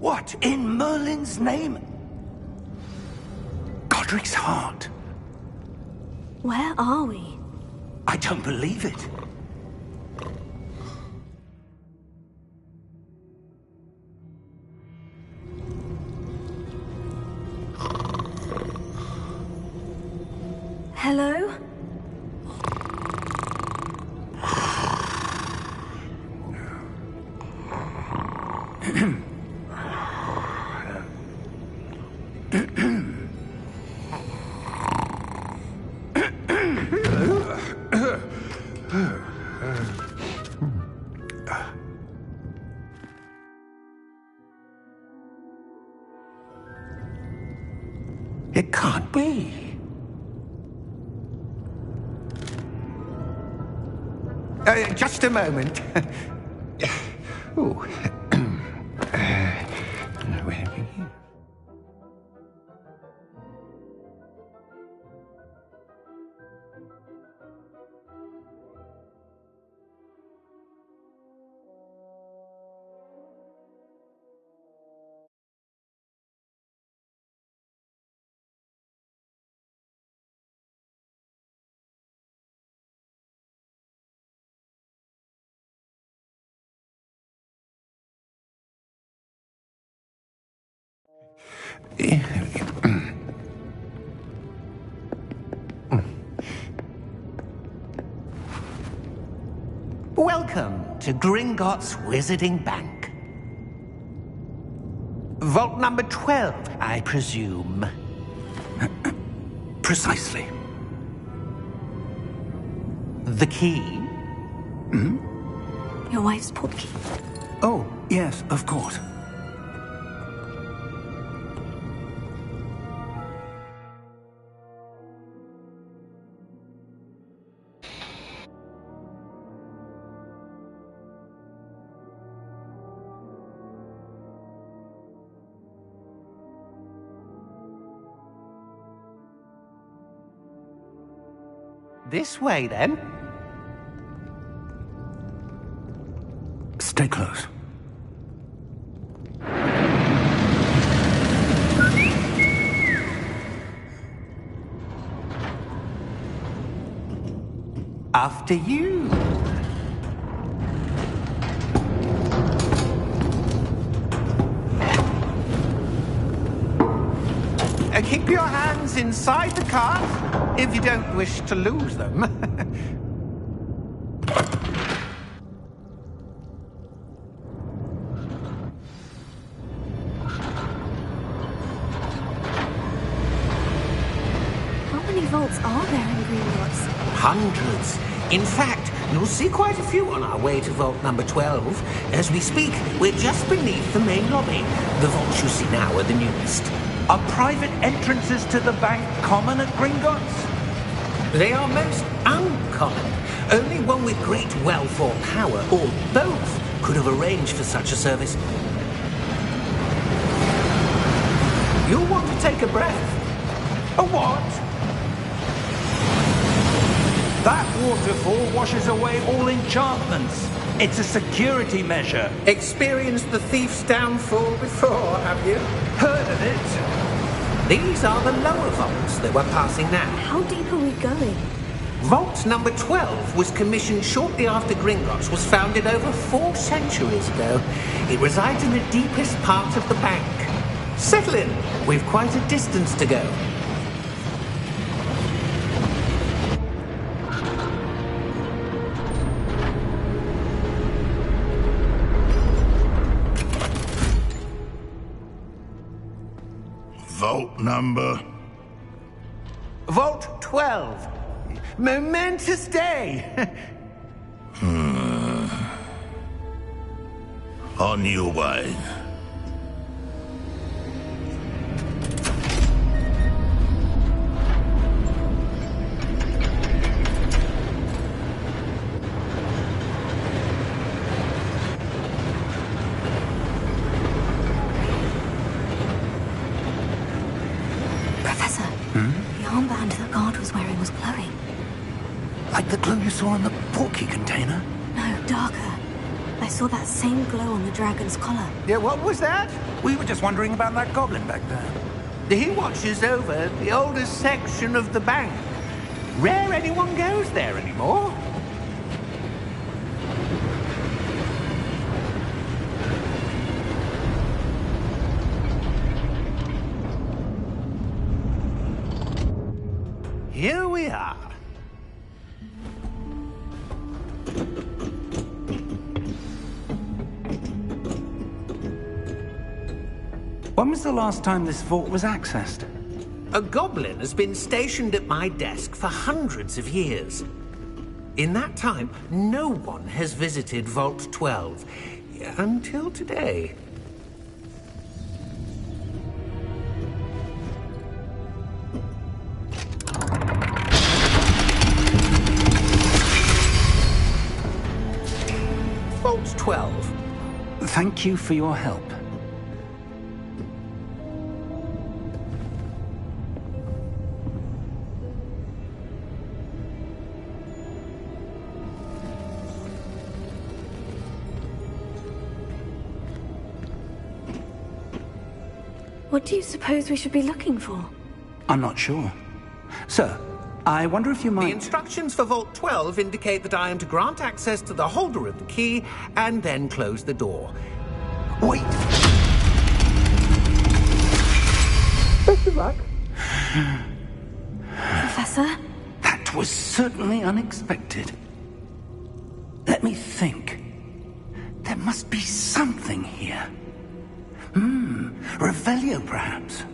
What in Merlin's name? Godric's heart. Where are we? I don't believe it. Hello? It can't be. Just a moment. Ooh. Welcome to Gringotts Wizarding Bank. Vault number 12, I presume. Precisely. The key? Your wife's portkey. Oh, yes, of course. This way, then. Stay close. After you. Keep your hands inside the cart if you don't wish to lose them. How many vaults are there in Gringotts? Hundreds. In fact, you'll see quite a few on our way to vault number 12. As we speak, we're just beneath the main lobby. The vaults you see now are the newest. Are private entrances to the bank common at Gringotts? They are most uncommon. Only one with great wealth or power, or both, could have arranged for such a service. You'll want to take a breath. A what? That waterfall washes away all enchantments. It's a security measure. Experienced the thief's downfall before, have you? Heard of it? These are the lower vaults that we're passing now. How deep are we going? Vault number 12 was commissioned shortly after Gringotts was founded over 4 centuries ago. It resides in the deepest part of the bank. Settle in. We've quite a distance to go. Vault number? Vault 12. Momentous day. On your way. Professor, the armband that guard was wearing was glowing. Like the glow you saw in the portkey container? No, darker. I saw that same glow on the dragon's collar. Yeah, what was that? We were just wondering about that goblin back there. He watches over the oldest section of the bank. Rare anyone goes there anymore. Here we are. When was the last time this vault was accessed? A goblin has been stationed at my desk for hundreds of years. In that time, no one has visited Vault 12 until today. Vault 12. Thank you for your help. What do you suppose we should be looking for? I'm not sure. Sir, I wonder if you The might... instructions for Vault 12 indicate that I am to grant access to the holder of the key and then close the door. Wait! Best of luck. Professor? That was certainly unexpected. Let me think. There must be something here. Revelio, perhaps?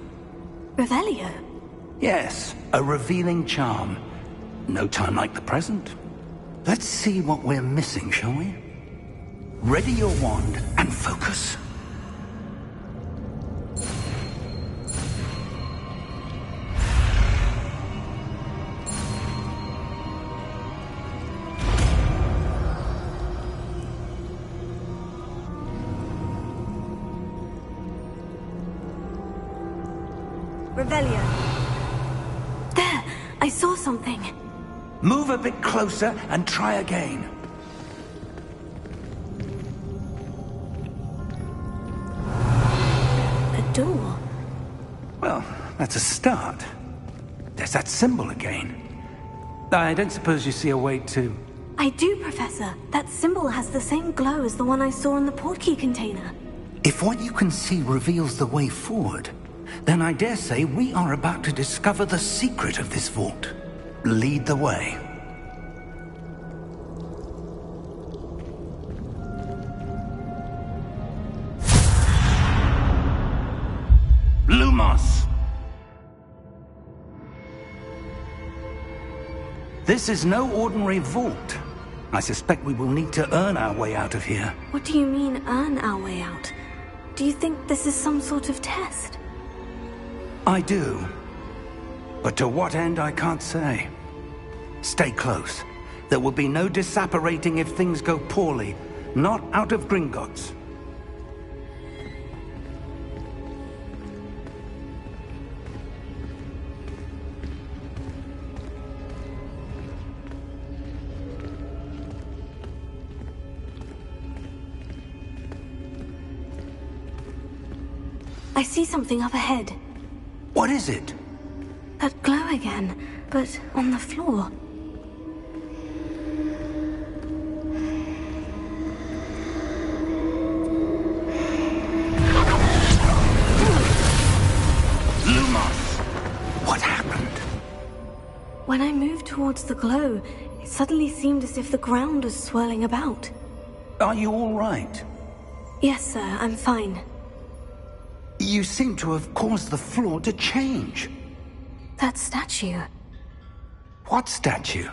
Revelio? Yes, a revealing charm. No time like the present. Let's see what we're missing, shall we? Ready your wand and focus. Revelio. There! I saw something. Move a bit closer and try again. A door. Well, that's a start. There's that symbol again. I don't suppose you see a way to... I do, Professor. That symbol has the same glow as the one I saw in the portkey container. If what you can see reveals the way forward, then I dare say we are about to discover the secret of this vault. Lead the way. Lumos! This is no ordinary vault. I suspect we will need to earn our way out of here. What do you mean, earn our way out? Do you think this is some sort of test? I do. But to what end, I can't say. Stay close. There will be no disapparating if things go poorly. Not out of Gringotts. I see something up ahead. What is it? That glow again, but on the floor. Lumos! What happened? When I moved towards the glow, it suddenly seemed as if the ground was swirling about. Are you all right? Yes, sir, I'm fine. You seem to have caused the floor to change. That statue. What statue?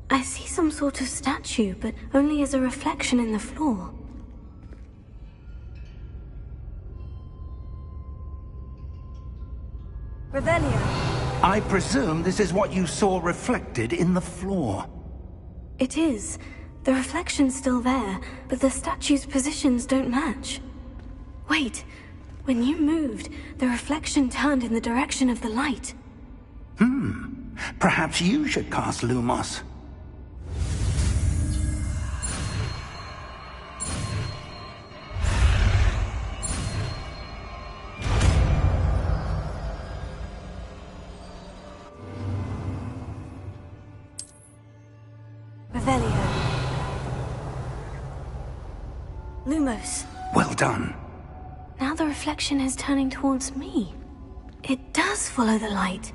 I see some sort of statue, but only as a reflection in the floor. Revelio. I presume this is what you saw reflected in the floor. It is. The reflection's still there, but the statue's positions don't match. Wait. When you moved, the reflection turned in the direction of the light. Perhaps you should cast Lumos. Lumos. Well done. Now the reflection is turning towards me. It does follow the light.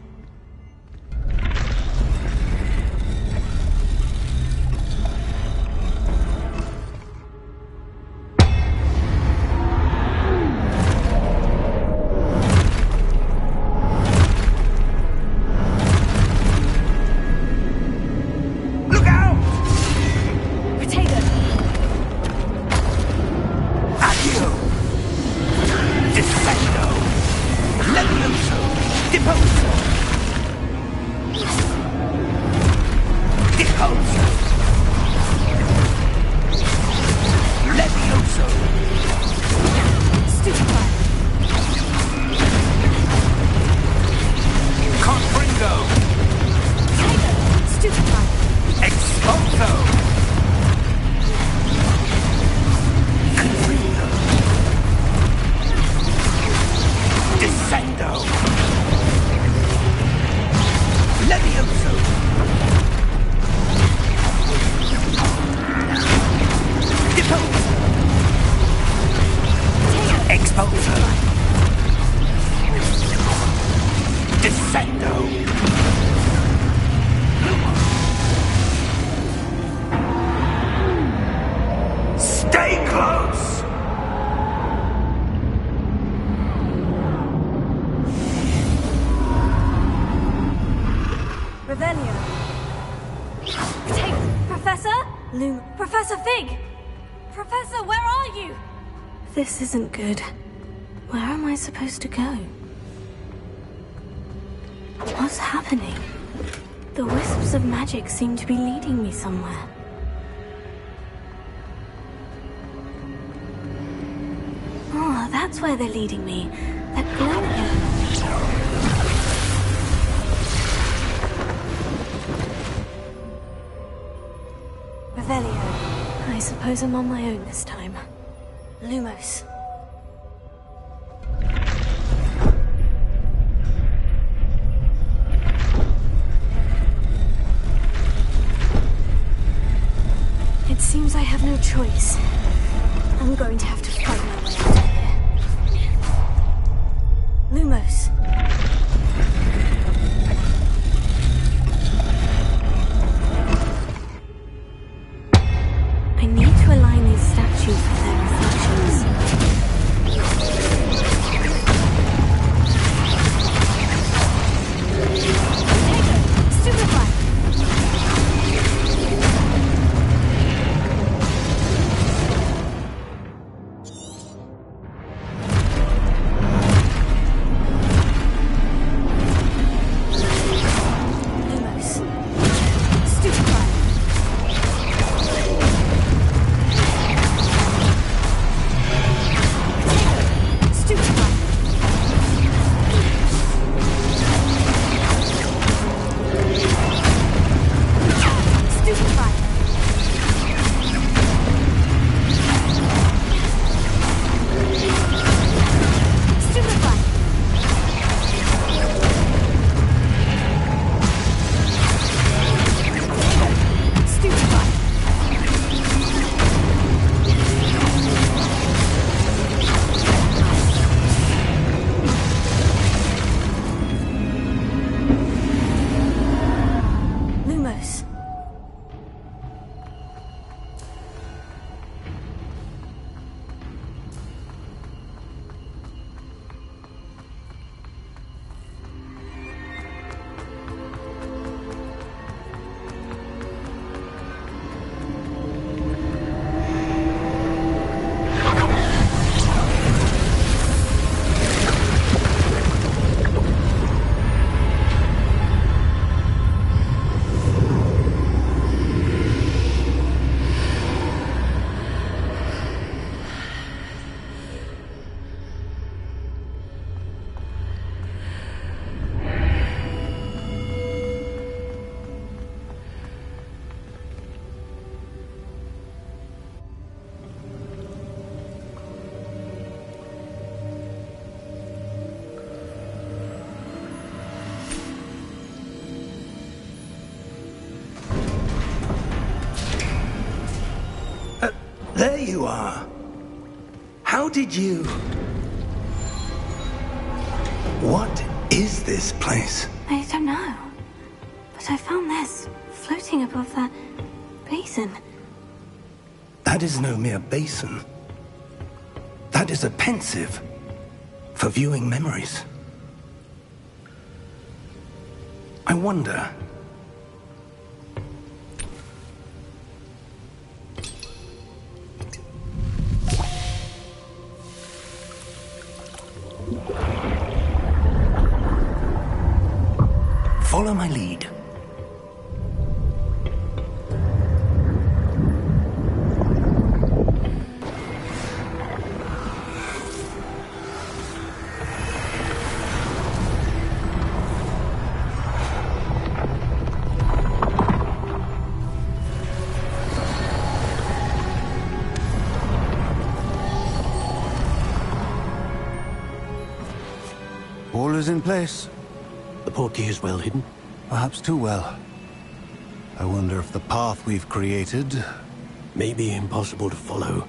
This isn't good. Where am I supposed to go? What's happening? The wisps of magic seem to be leading me somewhere. Oh, that's where they're leading me. That glow here. Revelio. I suppose I'm on my own this time. Lumos. It seems I have no choice. I'm going to have to fight my way out of here. Lumos. I need to align these statues with their reflections. There you are. How did you... What is this place? I don't know. But I found this floating above that basin. That is no mere basin. That is a pensive for viewing memories. I wonder... Follow my lead. All is in place. The portkey is well hidden. Perhaps too well. I wonder if the path we've created... May be impossible to follow.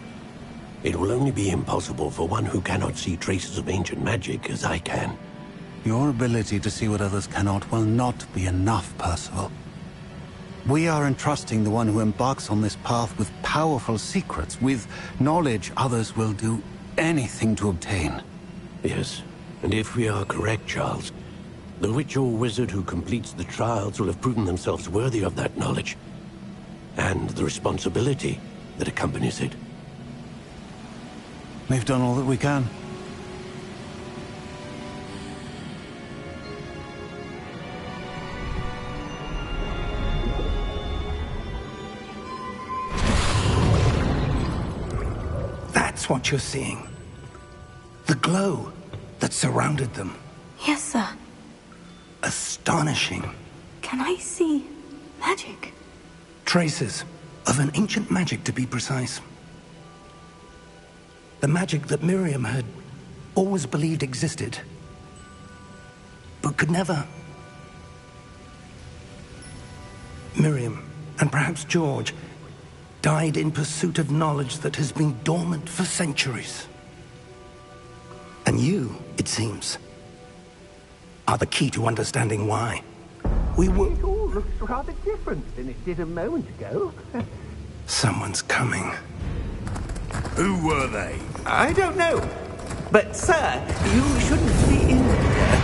It will only be impossible for one who cannot see traces of ancient magic as I can. Your ability to see what others cannot will not be enough, Percival. We are entrusting the one who embarks on this path with powerful secrets, with knowledge others will do anything to obtain. Yes, and if we are correct, Charles, the witch or wizard who completes the trials will have proven themselves worthy of that knowledge, and the responsibility that accompanies it. We've done all that we can. That's what you're seeing. The glow that surrounded them. Yes, sir. Astonishing. Can I see magic? Traces of an ancient magic, to be precise. The magic that Miriam had always believed existed, but could never. Miriam, and perhaps George, died in pursuit of knowledge that has been dormant for centuries. And you, it seems, are the key to understanding why. It all looks rather different than it did a moment ago. Someone's coming. Who were they? I don't know. But, sir, you shouldn't be in here.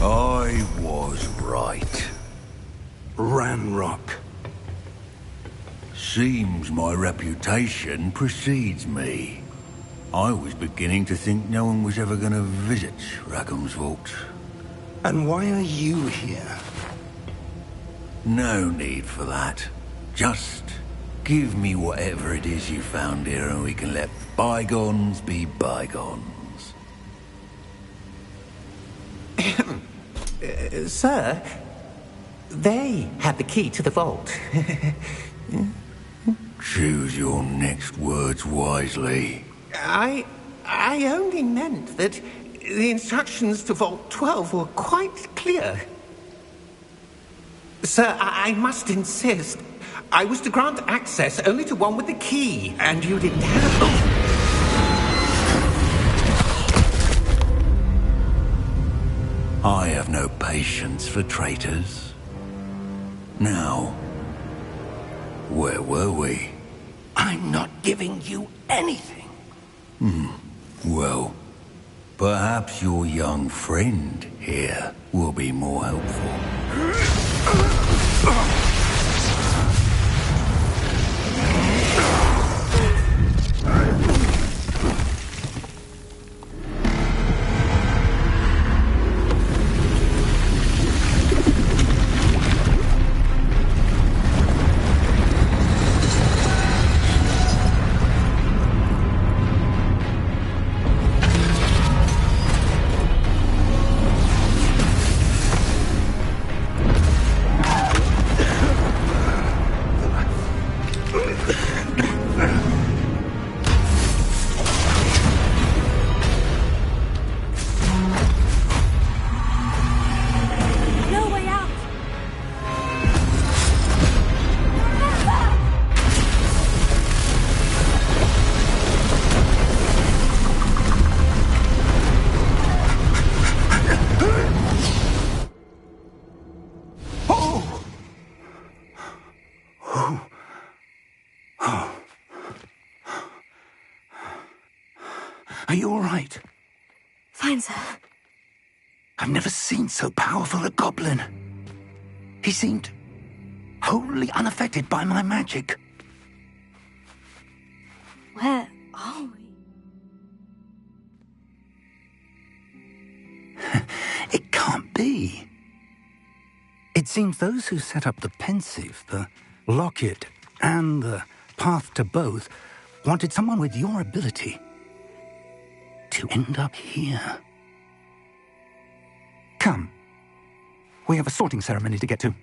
I was right. Ranrock. Seems my reputation precedes me. I was beginning to think no one was ever going to visit Rackham's vault. And why are you here? No need for that. Just give me whatever it is you found here and we can let bygones be bygones. Sir, they had the key to the vault. Choose your next words wisely. I only meant that the instructions to Vault 12 were quite clear. Sir, I must insist. I was to grant access only to one with the key, and you didn't have... I have no patience for traitors. Now, where were we? I'm not giving you anything. Well, perhaps your young friend here will be more helpful. Are you all right? Fine, sir. I've never seen so powerful a goblin. He seemed wholly unaffected by my magic. Where are we? It can't be. It seems those who set up the pensive, the locket, and the path to both wanted someone with your ability to end up here. Come. We have a sorting ceremony to get to.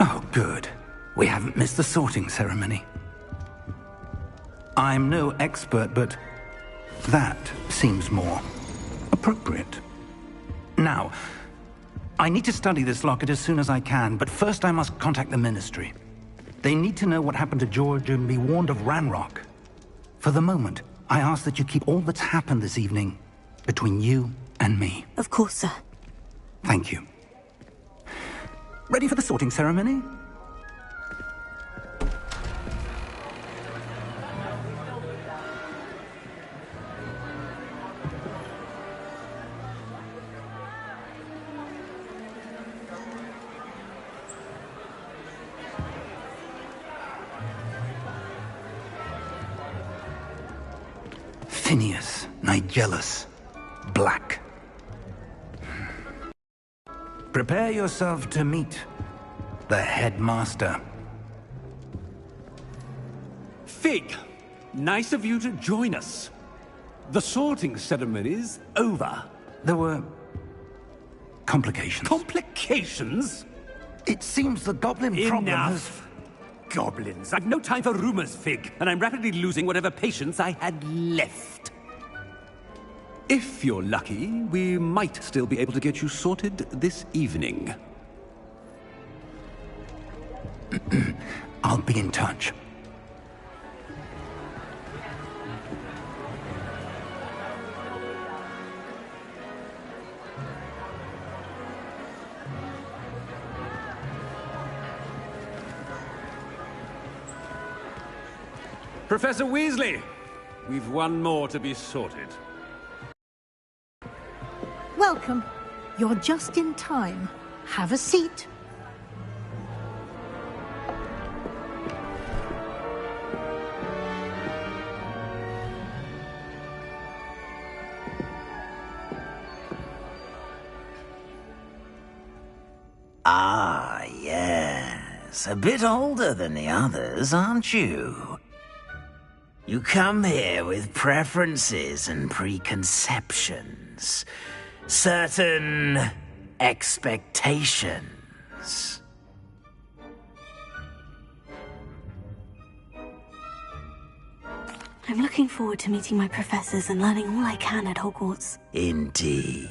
Oh, good. We haven't missed the sorting ceremony. I'm no expert, but that seems more appropriate. Now, I need to study this locket as soon as I can, but first I must contact the Ministry. They need to know what happened to George and be warned of Ranrock. For the moment, I ask that you keep all that's happened this evening between you and me. Of course, sir. Thank you. Ready for the sorting ceremony? Phineas, Nigellus, Black. Prepare yourself to meet the headmaster. Fig, nice of you to join us. The sorting ceremony's over. There were complications. Complications? It seems the goblin problem has... Enough. Goblins. I've no time for rumors, Fig, and I'm rapidly losing whatever patience I had left. If you're lucky, we might still be able to get you sorted this evening. I'll be in touch. Professor Weasley, we've one more to be sorted. Welcome. You're just in time. Have a seat. Ah, yes. A bit older than the others, aren't you? You come here with preferences and preconceptions. Certain expectations. I'm looking forward to meeting my professors and learning all I can at Hogwarts. Indeed.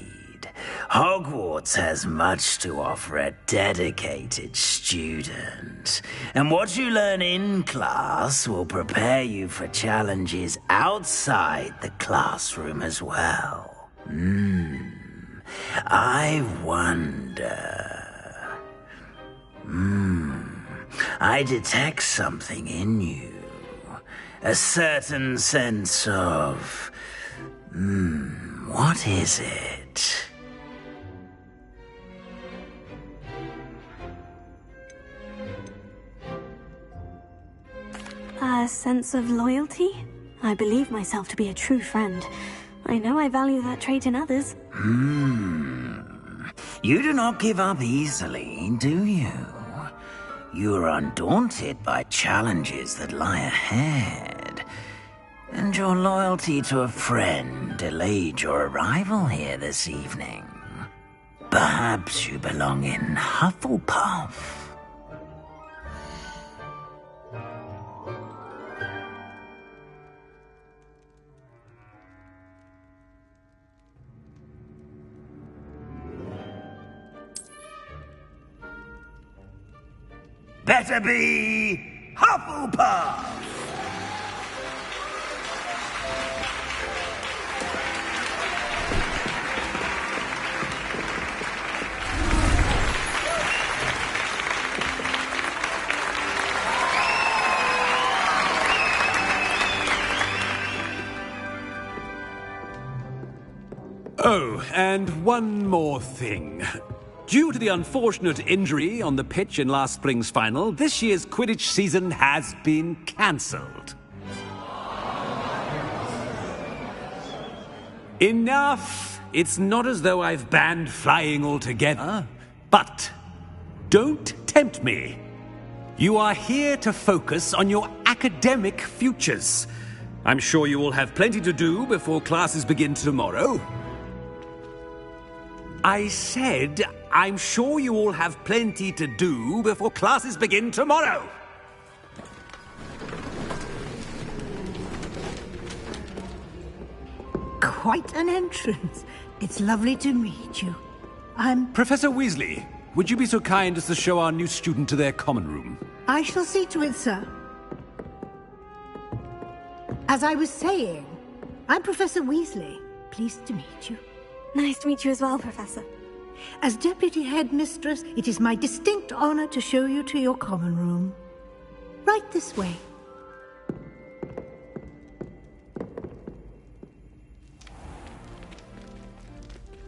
Hogwarts has much to offer a dedicated student. And what you learn in class will prepare you for challenges outside the classroom as well. I wonder... I detect something in you. A certain sense of... What is it? A sense of loyalty? I believe myself to be a true friend. I know I value that trait in others. You do not give up easily, do you? You are undaunted by challenges that lie ahead. And your loyalty to a friend delayed your arrival here this evening. Perhaps you belong in Hufflepuff. Better be Hufflepuff! Oh, and one more thing. Due to the unfortunate injury on the pitch in last spring's final, this year's Quidditch season has been cancelled. Enough! It's not as though I've banned flying altogether. But don't tempt me. You are here to focus on your academic futures. I'm sure you will have plenty to do before classes begin tomorrow. I said, I'm sure you all have plenty to do before classes begin tomorrow. Quite an entrance. It's lovely to meet you. Professor Weasley, would you be so kind as to show our new student to their common room? I shall see to it, sir. As I was saying, I'm Professor Weasley. Pleased to meet you. Nice to meet you as well, Professor. As Deputy Headmistress, it is my distinct honor to show you to your common room. Right this way.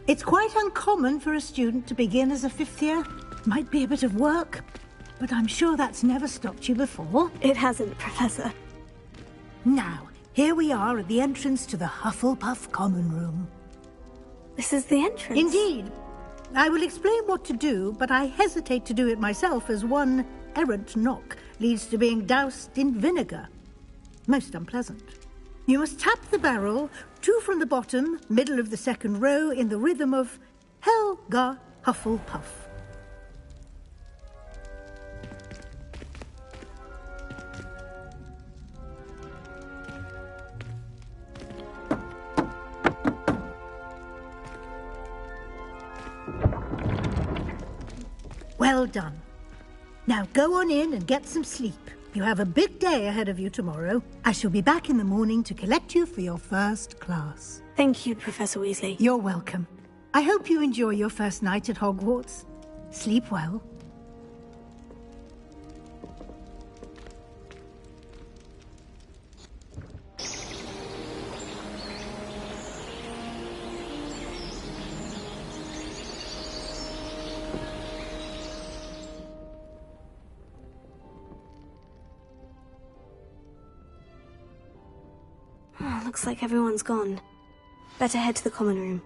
It's quite uncommon for a student to begin as a fifth year. Might be a bit of work, but I'm sure that's never stopped you before. It hasn't, Professor. Now, here we are at the entrance to the Hufflepuff common room. This is the entrance? Indeed. I will explain what to do, but I hesitate to do it myself as one errant knock leads to being doused in vinegar. Most unpleasant. You must tap the barrel, 2 from the bottom, middle of the second row, in the rhythm of Helga Hufflepuff. Well done. Now go on in and get some sleep. You have a big day ahead of you tomorrow. I shall be back in the morning to collect you for your first class. Thank you, Professor Weasley. You're welcome. I hope you enjoy your first night at Hogwarts. Sleep well. Looks like everyone's gone. Better head to the common room.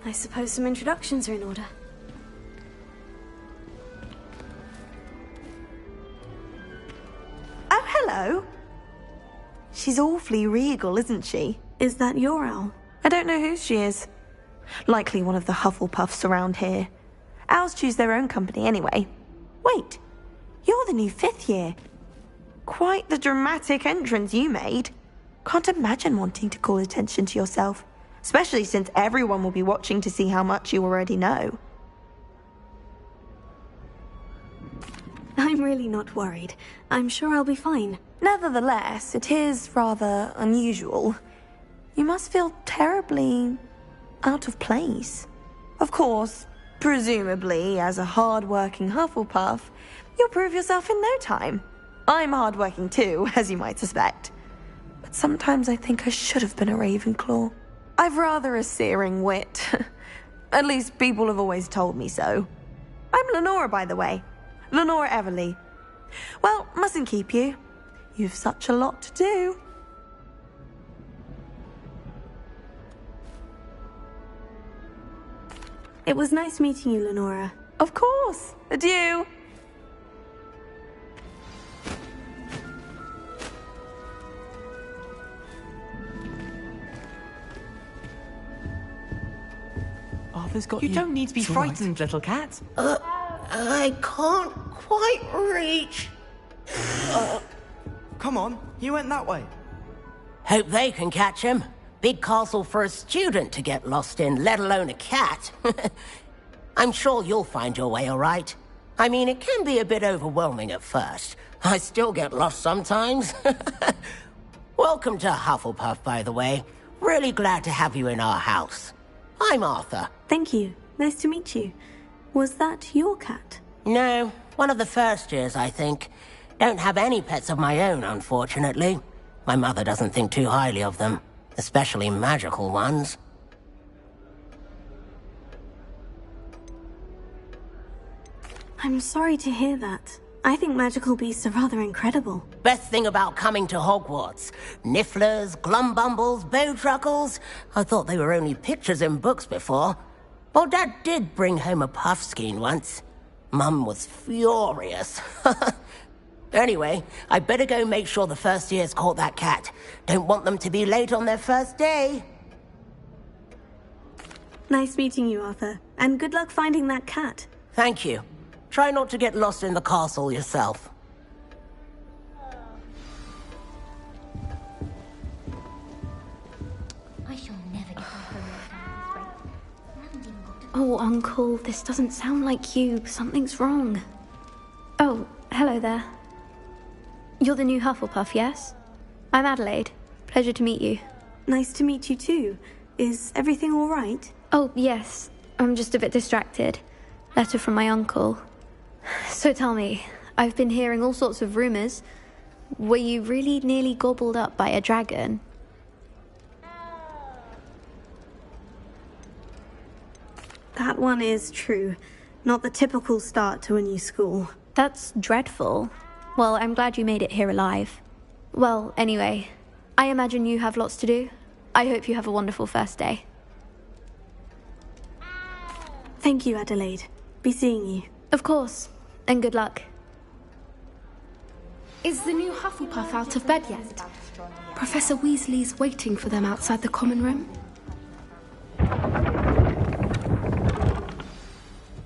I suppose some introductions are in order. Oh, hello. She's awfully regal, isn't she? Is that your owl? I don't know who she is. Likely one of the Hufflepuffs around here. Owls choose their own company anyway. Wait, you're the new 5th year. Quite the dramatic entrance you made. Can't imagine wanting to call attention to yourself. Especially since everyone will be watching to see how much you already know. I'm really not worried. I'm sure I'll be fine. Nevertheless, it is rather unusual. You must feel terribly out of place. Of course, presumably, as a hard-working Hufflepuff, you'll prove yourself in no time. I'm hard-working too, as you might suspect. But sometimes I think I should have been a Ravenclaw. I've rather a searing wit. At least people have always told me so. I'm Lenora, by the way. Lenora Everly. Well, mustn't keep you. You've such a lot to do. It was nice meeting you, Lenora. Of course. Adieu. Arthur's got You don't need to be It's all right. frightened, little cat. I can't quite reach. Come on, you went that way. Hope they can catch him. Big castle for a student to get lost in, let alone a cat. I'm sure you'll find your way all right. I mean, it can be a bit overwhelming at first. I still get lost sometimes. Welcome to Hufflepuff, by the way. Really glad to have you in our house. I'm Arthur. Thank you. Nice to meet you. Was that your cat? No, one of the first years, I think. Don't have any pets of my own, unfortunately. My mother doesn't think too highly of them, especially magical ones. I'm sorry to hear that. I think magical beasts are rather incredible. Best thing about coming to Hogwarts. Nifflers, glumbumbles, bowtruckles. I thought they were only pictures in books before. Well, Dad did bring home a puffskein once. Mum was furious. Anyway, I better go make sure the first years caught that cat. Don't want them to be late on their first day. Nice meeting you, Arthur. And good luck finding that cat. Thank you. Try not to get lost in the castle yourself. I shall never get my homework done at this rate. I haven't even got to... Oh, Uncle, this doesn't sound like you. Something's wrong. Oh, hello there. You're the new Hufflepuff, yes? I'm Adelaide. Pleasure to meet you. Nice to meet you too. Is everything all right? Oh, yes. I'm just a bit distracted. Letter from my uncle. So tell me, I've been hearing all sorts of rumors. Were you really nearly gobbled up by a dragon? That one is true. Not the typical start to a new school. That's dreadful. Well, I'm glad you made it here alive. Well, anyway, I imagine you have lots to do. I hope you have a wonderful first day. Thank you, Adelaide. Be seeing you. Of course, and good luck. Is the new Hufflepuff out of bed yet? Professor Weasley's waiting for them outside the common room.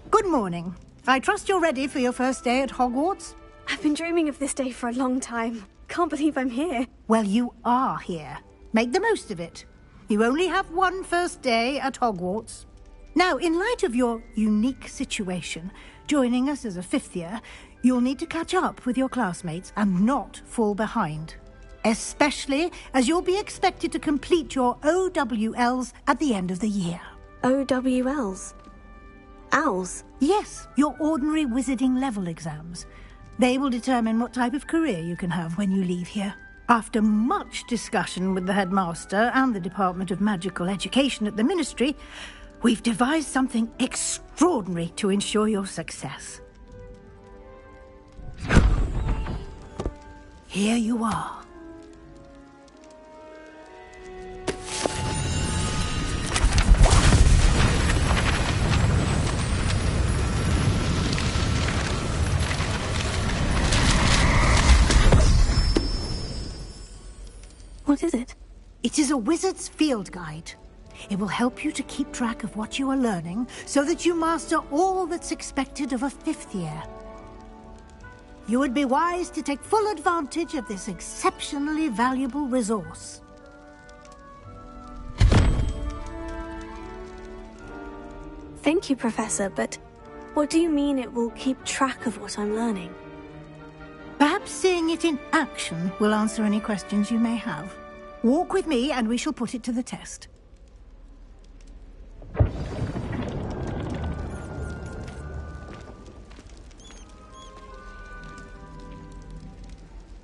Good morning. I trust you're ready for your first day at Hogwarts? I've been dreaming of this day for a long time. Can't believe I'm here. Well, you are here. Make the most of it. You only have one first day at Hogwarts. Now, in light of your unique situation, joining us as a fifth year, you'll need to catch up with your classmates and not fall behind. Especially as you'll be expected to complete your OWLs at the end of the year. OWLs? Owls? Yes, your ordinary wizarding level exams. They will determine what type of career you can have when you leave here. After much discussion with the headmaster and the Department of Magical Education at the Ministry, we've devised something extraordinary to ensure your success. Here you are. What is it? It is a wizard's field guide. It will help you to keep track of what you are learning so that you master all that's expected of a fifth year. You would be wise to take full advantage of this exceptionally valuable resource. Thank you, Professor, but what do you mean it will keep track of what I'm learning? Perhaps seeing it in action will answer any questions you may have. Walk with me and we shall put it to the test.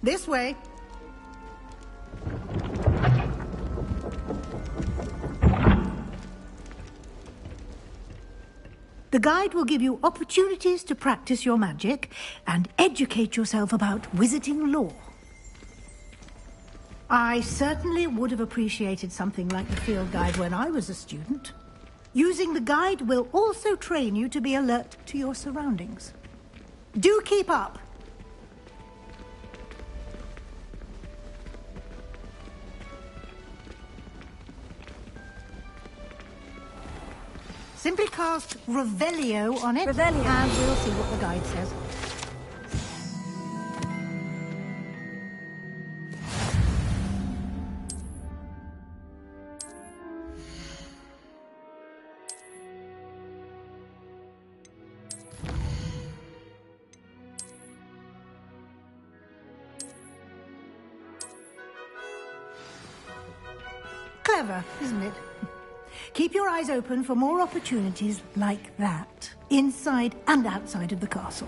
This way. The guide will give you opportunities to practice your magic and educate yourself about wizarding lore. I certainly would have appreciated something like the field guide when I was a student. Using the guide will also train you to be alert to your surroundings. Do keep up! Simply cast Revelio on it, Revelio. And we'll see what the guide says. Clever, isn't it? Keep your eyes open for more opportunities like that, inside and outside of the castle.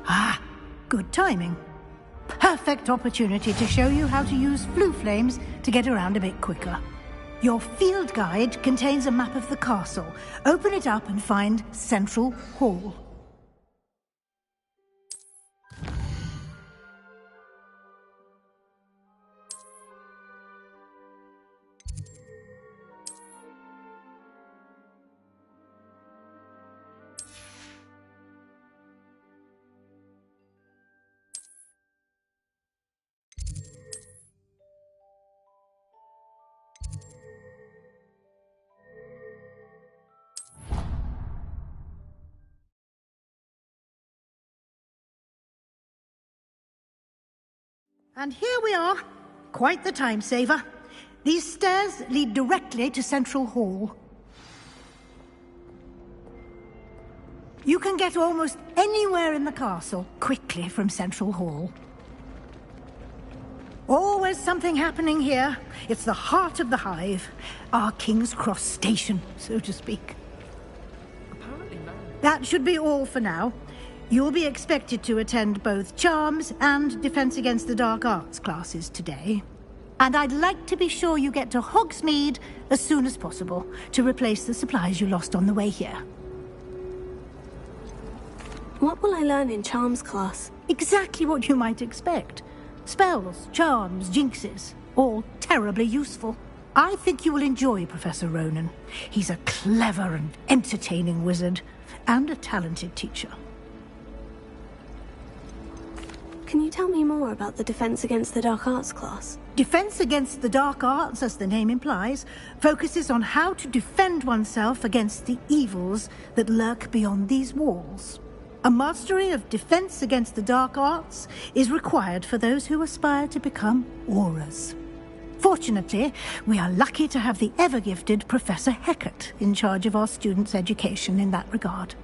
Ah, good timing. Perfect opportunity to show you how to use flue flames to get around a bit quicker. Your field guide contains a map of the castle. Open it up and find Central Hall. And here we are. Quite the time saver. These stairs lead directly to Central Hall. You can get almost anywhere in the castle quickly from Central Hall. Always something happening here. It's the heart of the hive. Our King's Cross station, so to speak. That should be all for now. You'll be expected to attend both Charms and Defense Against the Dark Arts classes today. And I'd like to be sure you get to Hogsmeade as soon as possible to replace the supplies you lost on the way here. What will I learn in Charms class? Exactly what you might expect. Spells, charms, jinxes, all terribly useful. I think you will enjoy Professor Ronan. He's a clever and entertaining wizard, and a talented teacher. Can you tell me more about the Defense Against the Dark Arts class? Defense Against the Dark Arts, as the name implies, focuses on how to defend oneself against the evils that lurk beyond these walls. A mastery of Defense Against the Dark Arts is required for those who aspire to become auras. Fortunately, we are lucky to have the ever-gifted Professor Hecat in charge of our students' education in that regard.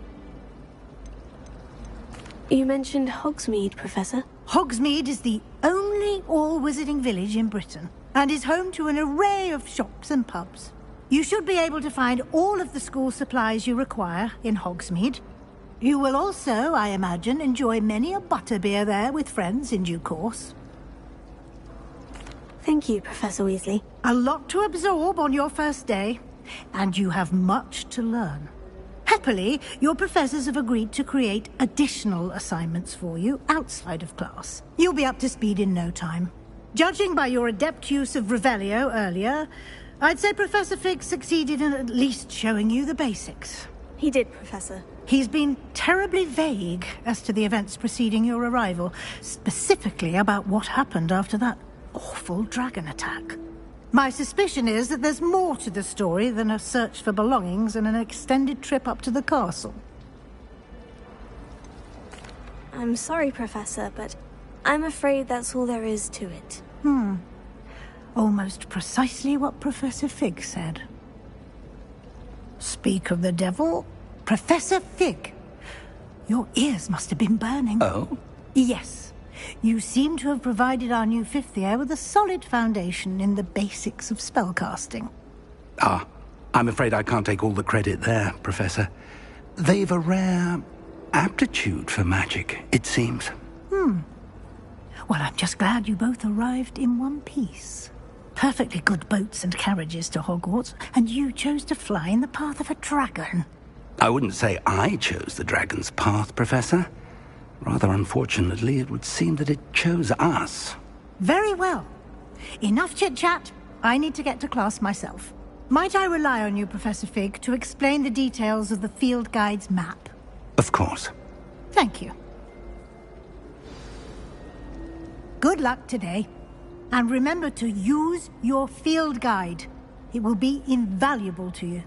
You mentioned Hogsmeade, Professor. Hogsmeade is the only all-wizarding village in Britain, and is home to an array of shops and pubs. You should be able to find all of the school supplies you require in Hogsmeade. You will also, I imagine, enjoy many a butterbeer there with friends in due course. Thank you, Professor Weasley. A lot to absorb on your first day, and you have much to learn. Happily, your professors have agreed to create additional assignments for you outside of class. You'll be up to speed in no time. Judging by your adept use of Revelio earlier, I'd say Professor Fig succeeded in at least showing you the basics. He did, Professor. He's been terribly vague as to the events preceding your arrival, specifically about what happened after that awful dragon attack. My suspicion is that there's more to the story than a search for belongings and an extended trip up to the castle. I'm sorry, Professor, but I'm afraid that's all there is to it. Almost precisely what Professor Fig said. Speak of the devil, Professor Fig. Your ears must have been burning. Oh? Yes. You seem to have provided our new fifth year with a solid foundation in the basics of spellcasting. Ah, I'm afraid I can't take all the credit there, Professor. They've a rare aptitude for magic, it seems. Well, I'm just glad you both arrived in one piece. Perfectly good boats and carriages to Hogwarts, and you chose to fly in the path of a dragon. I wouldn't say I chose the dragon's path, Professor. Rather unfortunately, it would seem that it chose us. Very well. Enough chit-chat. I need to get to class myself. Might I rely on you, Professor Fig, to explain the details of the field guide's map? Of course. Thank you. Good luck today. And remember to use your field guide. It will be invaluable to you.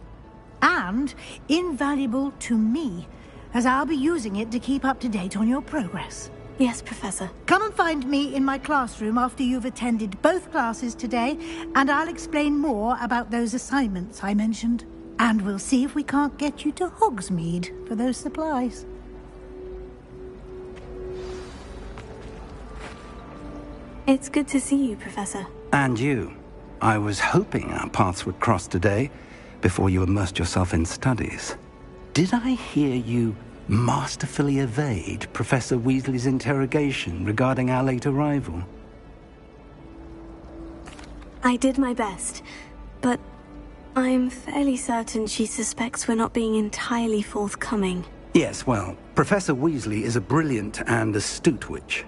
And invaluable to me, as I'll be using it to keep up to date on your progress. Yes, Professor. Come and find me in my classroom after you've attended both classes today, and I'll explain more about those assignments I mentioned. And we'll see if we can't get you to Hogsmeade for those supplies. It's good to see you, Professor. And you. I was hoping our paths would cross today, before you immersed yourself in studies. Did I hear you masterfully evade Professor Weasley's interrogation regarding our late arrival? I did my best, but I'm fairly certain she suspects we're not being entirely forthcoming. Yes, well, Professor Weasley is a brilliant and astute witch.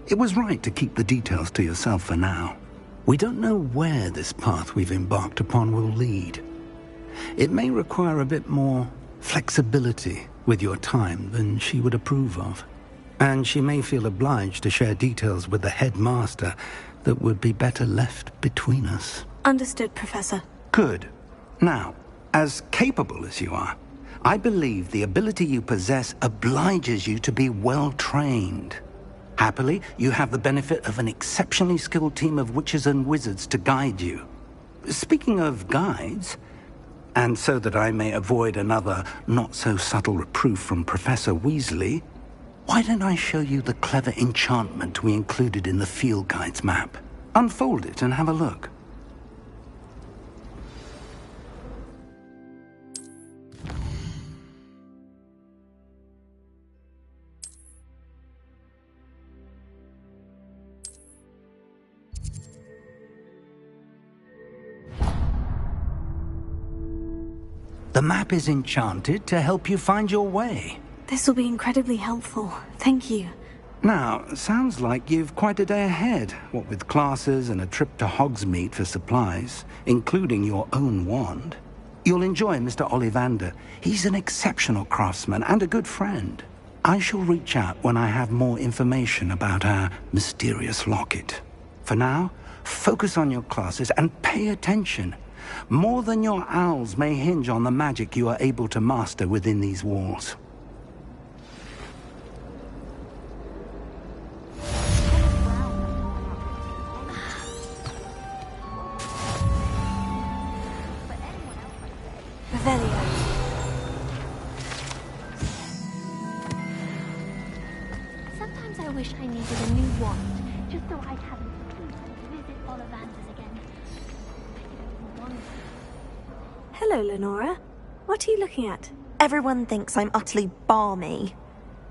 It was right to keep the details to yourself for now. We don't know where this path we've embarked upon will lead. It may require a bit more flexibility with your time than she would approve of. And she may feel obliged to share details with the headmaster that would be better left between us. Understood, Professor. Good. Now, as capable as you are, I believe the ability you possess obliges you to be well trained. Happily, you have the benefit of an exceptionally skilled team of witches and wizards to guide you. Speaking of guides, and so that I may avoid another not-so-subtle reproof from Professor Weasley, why don't I show you the clever enchantment we included in the field guide's map? Unfold it and have a look. The map is enchanted to help you find your way. This will be incredibly helpful. Thank you. Now, sounds like you've quite a day ahead, what with classes and a trip to Hogsmeade for supplies, including your own wand. You'll enjoy Mr. Ollivander. He's an exceptional craftsman and a good friend. I shall reach out when I have more information about our mysterious locket. For now, focus on your classes and pay attention. More than your owls may hinge on the magic you are able to master within these walls. Revelio. Sometimes I wish I needed a new wand, just so I'd have an excuse to visit Ollivanders again. Hello, Lenora. What are you looking at? Everyone thinks I'm utterly balmy.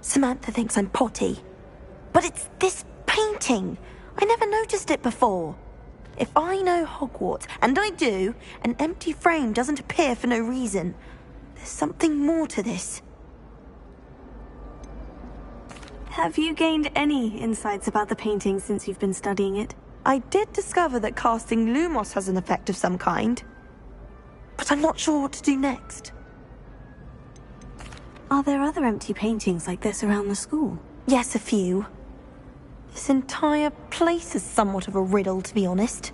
Samantha thinks I'm potty. But it's this painting. I never noticed it before. If I know Hogwarts, and I do, an empty frame doesn't appear for no reason. There's something more to this. Have you gained any insights about the painting since you've been studying it? I did discover that casting Lumos has an effect of some kind. But I'm not sure what to do next. Are there other empty paintings like this around the school? Yes, a few. This entire place is somewhat of a riddle, to be honest.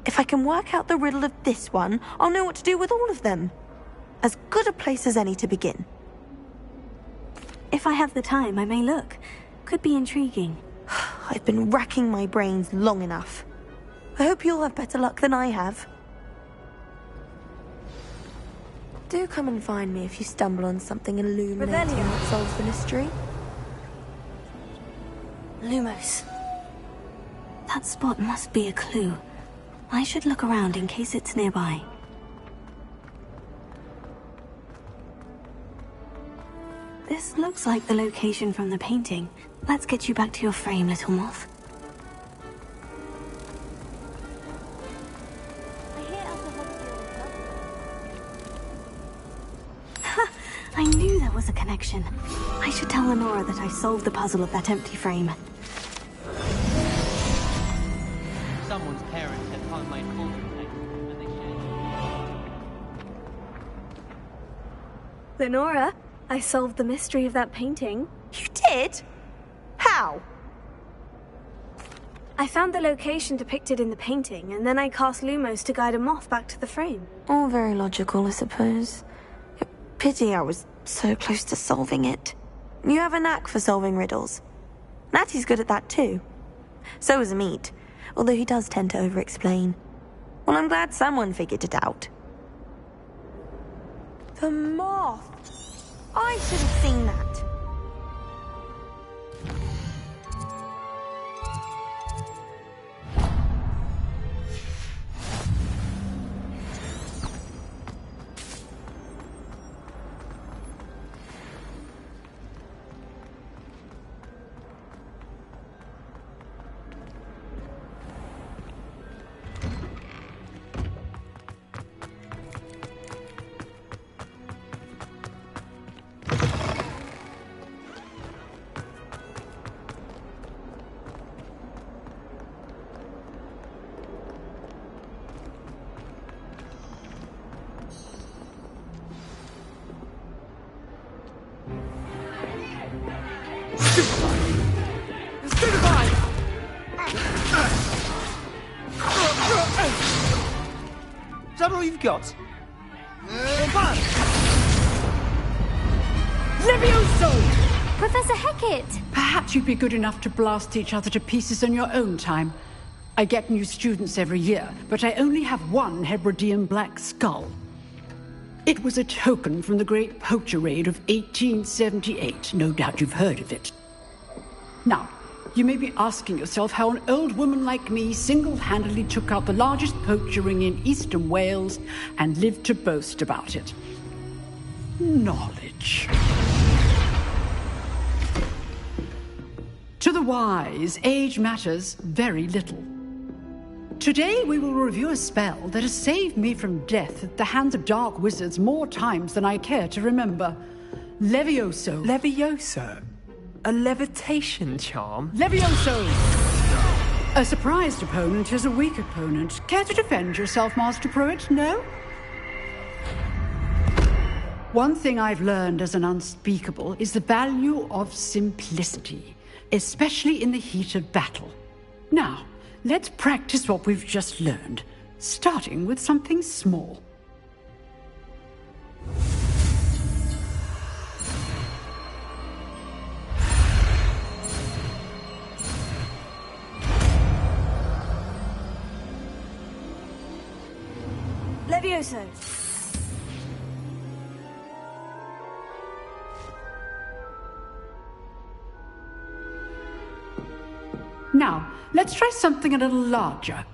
If I can work out the riddle of this one, I'll know what to do with all of them. As good a place as any to begin. If I have the time, I may look. Could be intriguing. I've been racking my brains long enough. I hope you'll have better luck than I have. Do come and find me if you stumble on something illuminating that solves the mystery. Lumos. That spot must be a clue. I should look around in case it's nearby. This looks like the location from the painting. Let's get you back to your frame, little moth. I knew there was a connection. I should tell Lenora that I solved the puzzle of that empty frame. Someone's parents had homemade cauldron cake, and they shared. Lenora, I solved the mystery of that painting. You did? How? I found the location depicted in the painting, and then I cast Lumos to guide a moth back to the frame. All very logical, I suppose. Pity I was so close to solving it. You have a knack for solving riddles. Natty's good at that too. So is Amit, although he does tend to over-explain. Well, I'm glad someone figured it out. The moth! I should have seen that. Is that all you've got? Levioso! Professor Hecat! Perhaps you'd be good enough to blast each other to pieces in your own time. I get new students every year, but I only have one Hebridean black skull. It was a token from the Great Poacher Raid of 1878. No doubt you've heard of it. Now, you may be asking yourself how an old woman like me single-handedly took out the largest poacher ring in eastern Wales and lived to boast about it. Knowledge. To the wise, age matters very little. Today we will review a spell that has saved me from death at the hands of dark wizards more times than I care to remember. Levioso. Levioso? A levitation charm? Levioso! A surprised opponent is a weak opponent. Care to defend yourself, Master Pruitt? No? One thing I've learned as an unspeakable is the value of simplicity, especially in the heat of battle. Now, let's practice what we've just learned, starting with something small. Levioso! Now, let's try something a little larger.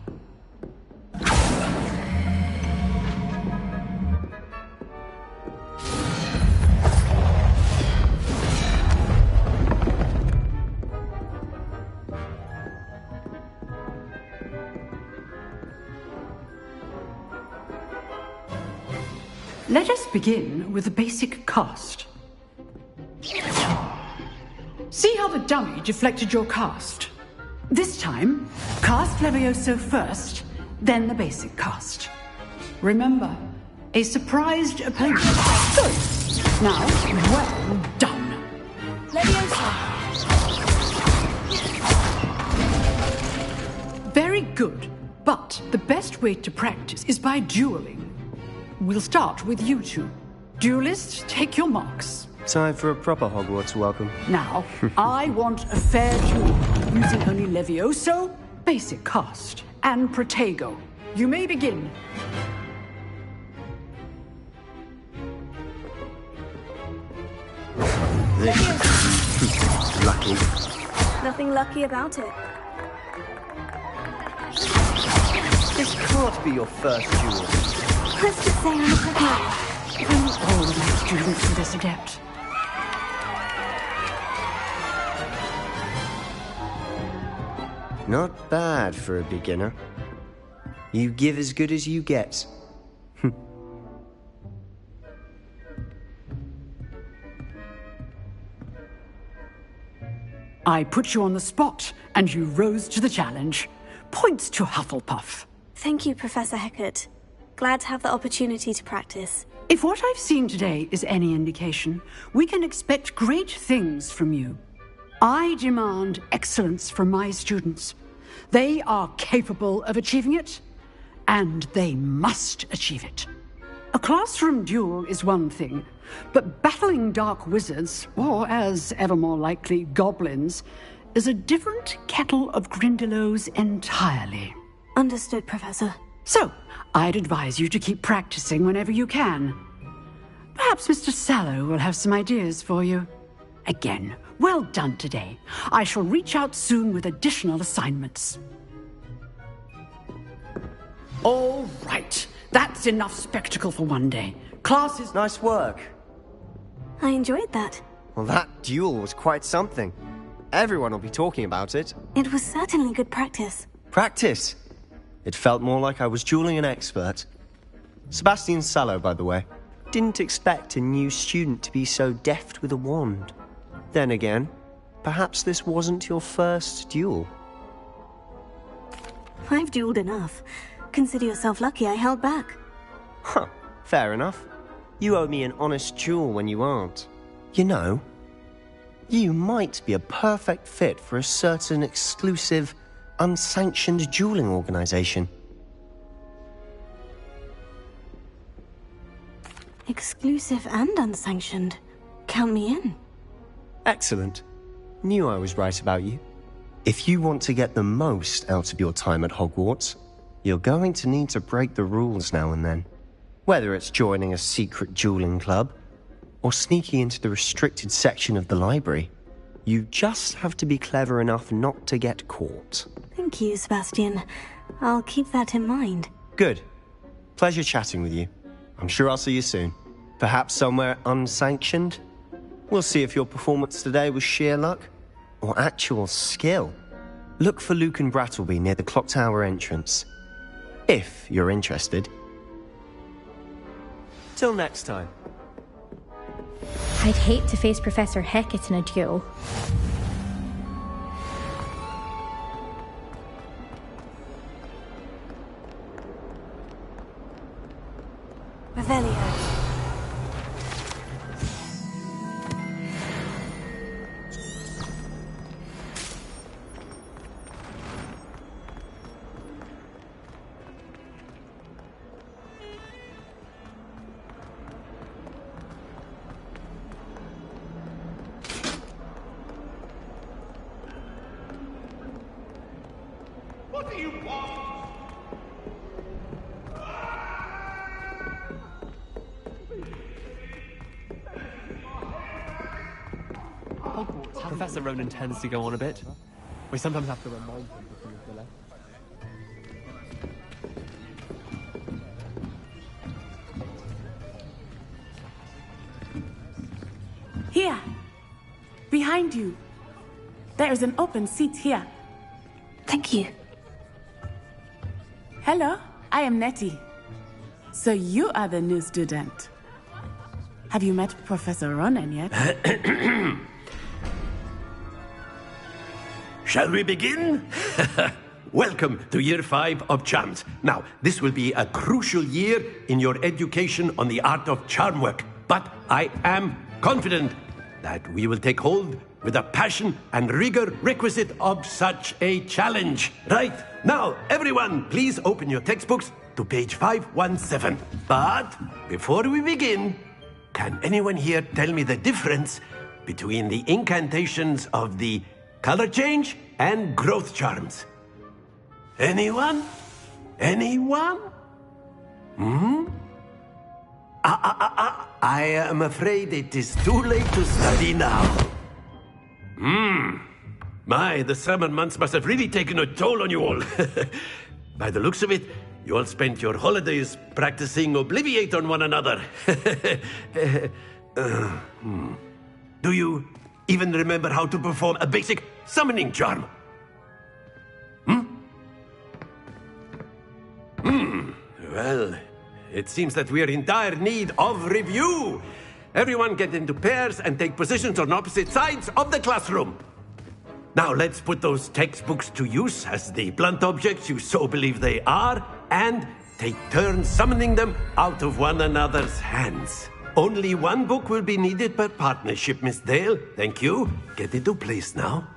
Let us begin with the basic cast. See how the dummy deflected your cast? This time, cast Levioso first, then the basic cast. Remember, a surprised opponent. Good. Now, well done. Levioso! Very good, but the best way to practice is by dueling. We'll start with you two. Duelists, take your marks. Time for a proper Hogwarts welcome. Now, I want a fair duel, using only Levioso, basic cast, and Protego. You may begin. Lucky. Nothing lucky about it. This can't be your first duel. Let's just say I'm a preparer. If only all of my students were this adept. Not bad for a beginner. You give as good as you get. I put you on the spot, and you rose to the challenge. Points to Hufflepuff. Thank you, Professor Hecat. Glad to have the opportunity to practice. If what I've seen today is any indication, we can expect great things from you. I demand excellence from my students. They are capable of achieving it, and they must achieve it. A classroom duel is one thing, but battling dark wizards, or as ever more likely, goblins, is a different kettle of Grindylows entirely. Understood, Professor. So, I'd advise you to keep practicing whenever you can. Perhaps Mr. Sallow will have some ideas for you. Again, well done today. I shall reach out soon with additional assignments. All right. That's enough spectacle for one day. Class is... Nice work. I enjoyed that. Well, that duel was quite something. Everyone will be talking about it. It was certainly good practice. Practice? It felt more like I was dueling an expert. Sebastian Sallow, by the way. Didn't expect a new student to be so deft with a wand. Then again, perhaps this wasn't your first duel. I've dueled enough. Consider yourself lucky I held back. Huh, fair enough. You owe me an honest duel when you aren't. You know, you might be a perfect fit for a certain exclusive, unsanctioned dueling organization. Exclusive and unsanctioned. Count me in. Excellent. Knew I was right about you. If you want to get the most out of your time at Hogwarts, you're going to need to break the rules now and then. Whether it's joining a secret dueling club, or sneaking into the restricted section of the library, you just have to be clever enough not to get caught. Thank you, Sebastian. I'll keep that in mind. Good. Pleasure chatting with you. I'm sure I'll see you soon. Perhaps somewhere unsanctioned? We'll see if your performance today was sheer luck or actual skill. Look for Luke and Brattleby near the clock tower entrance. If you're interested. Till next time. I'd hate to face Professor Hecat in a duel. Revelio. What do you want? Hogwarts, Professor Ronan tends to go on a bit. We sometimes have to remind him to use the left. Here! Behind you! There is an open seat here. Thank you. Hello, I am Nettie. So you are the new student. Have you met Professor Ronan yet? Shall we begin? Welcome to Year 5 of Charms. Now, this will be a crucial year in your education on the art of charm work. But I am confident that we will take hold with the passion and rigor requisite of such a challenge. Right, now, everyone, please open your textbooks to page 517. But before we begin, can anyone here tell me the difference between the incantations of the color change and growth charms? Anyone? Anyone? Hmm? I am afraid it is too late to study now. The summer months must have really taken a toll on you all. By the looks of it, you all spent your holidays practicing Obliviate on one another. Do you even remember how to perform a basic summoning charm? Well, it seems that we are in dire need of review. Everyone get into pairs and take positions on opposite sides of the classroom. Now let's put those textbooks to use as the blunt objects you so believe they are, and take turns summoning them out of one another's hands. Only one book will be needed per partnership, Miss Dale. Thank you. Get into place now.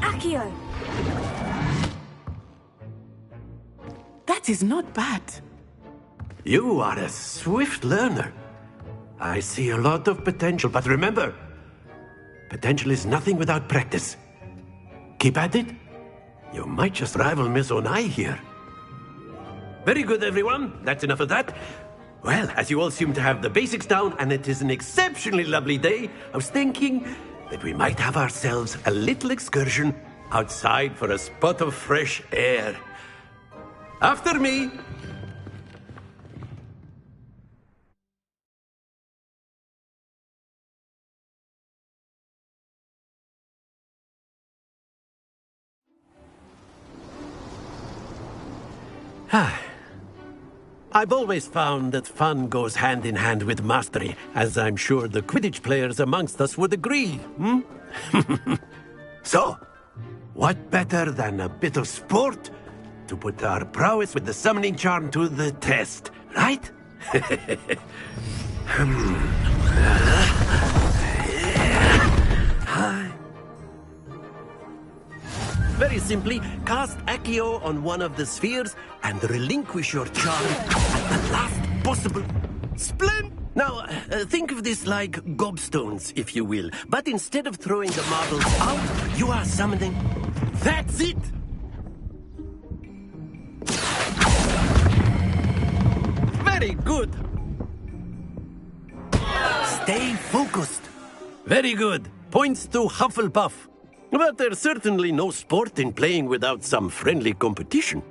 Accio! That is not bad. You are a swift learner. I see a lot of potential, but remember, potential is nothing without practice. Keep at it. You might just rival Miss Onai here. Very good, everyone. That's enough of that. Well, as you all seem to have the basics down, and it is an exceptionally lovely day, I was thinking that we might have ourselves a little excursion outside for a spot of fresh air. After me. I've always found that fun goes hand in hand with mastery, as I'm sure the Quidditch players amongst us would agree, So, what better than a bit of sport to put our prowess with the summoning charm to the test, right? Very simply, cast Accio on one of the spheres and relinquish your charm at the last possible... Splendid! Now, think of this like gobstones, if you will. But instead of throwing the marbles out, you are summoning... That's it! Very good! Stay focused. Very good. Points to Hufflepuff. But there's certainly no sport in playing without some friendly competition.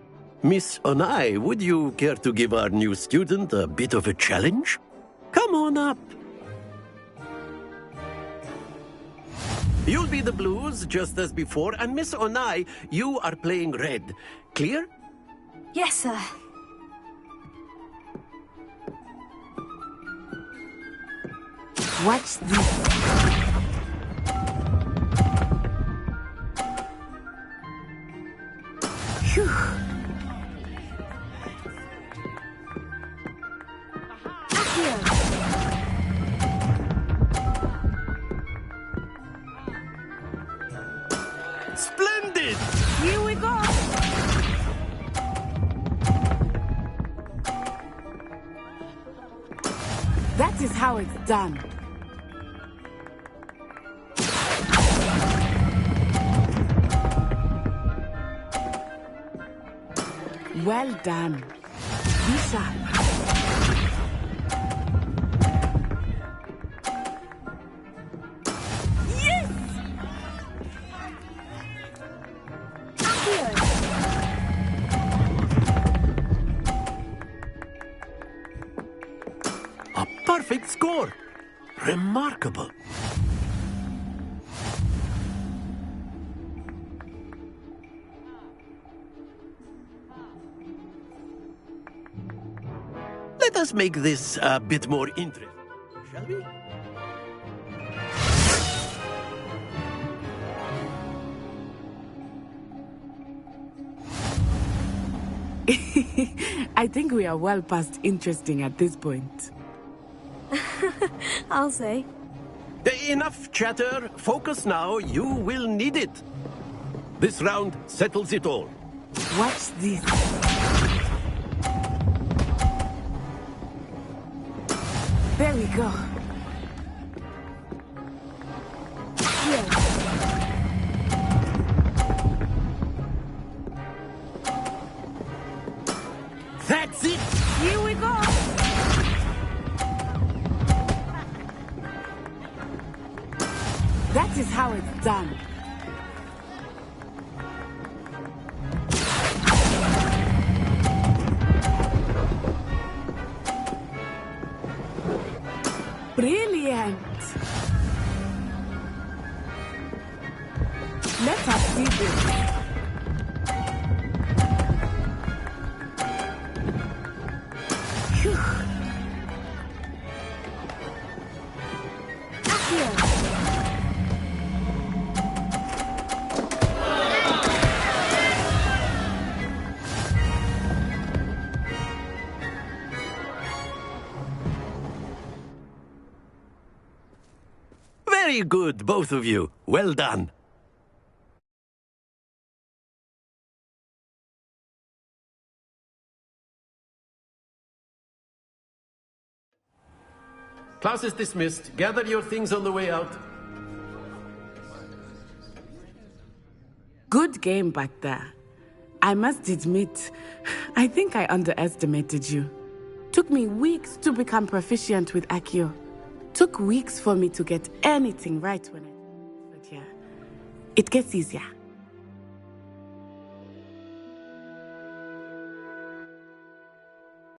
Miss Onai, would you care to give our new student a bit of a challenge? Come on up. You'll be the blues, just as before, and Miss Onai, you are playing red. Clear? Yes, sir. Watch this. Phew. Splendid! Here we go! That is how it's done. Well done. Be sharp. Yes! A perfect score. Remarkable. Let us make this a bit more interesting, shall we? I think we are well past interesting at this point. I'll say. Enough chatter. Focus now. You will need it. This round settles it all. Watch this. There we go. That's it! Here we go! That is how it's done. Brilliant! Let us see this. Very good, both of you. Well done. Class is dismissed. Gather your things on the way out. Good game back there. I must admit, I think I underestimated you. Took me weeks to become proficient with Accio. Took weeks for me to get anything right when I... But yeah, it gets easier.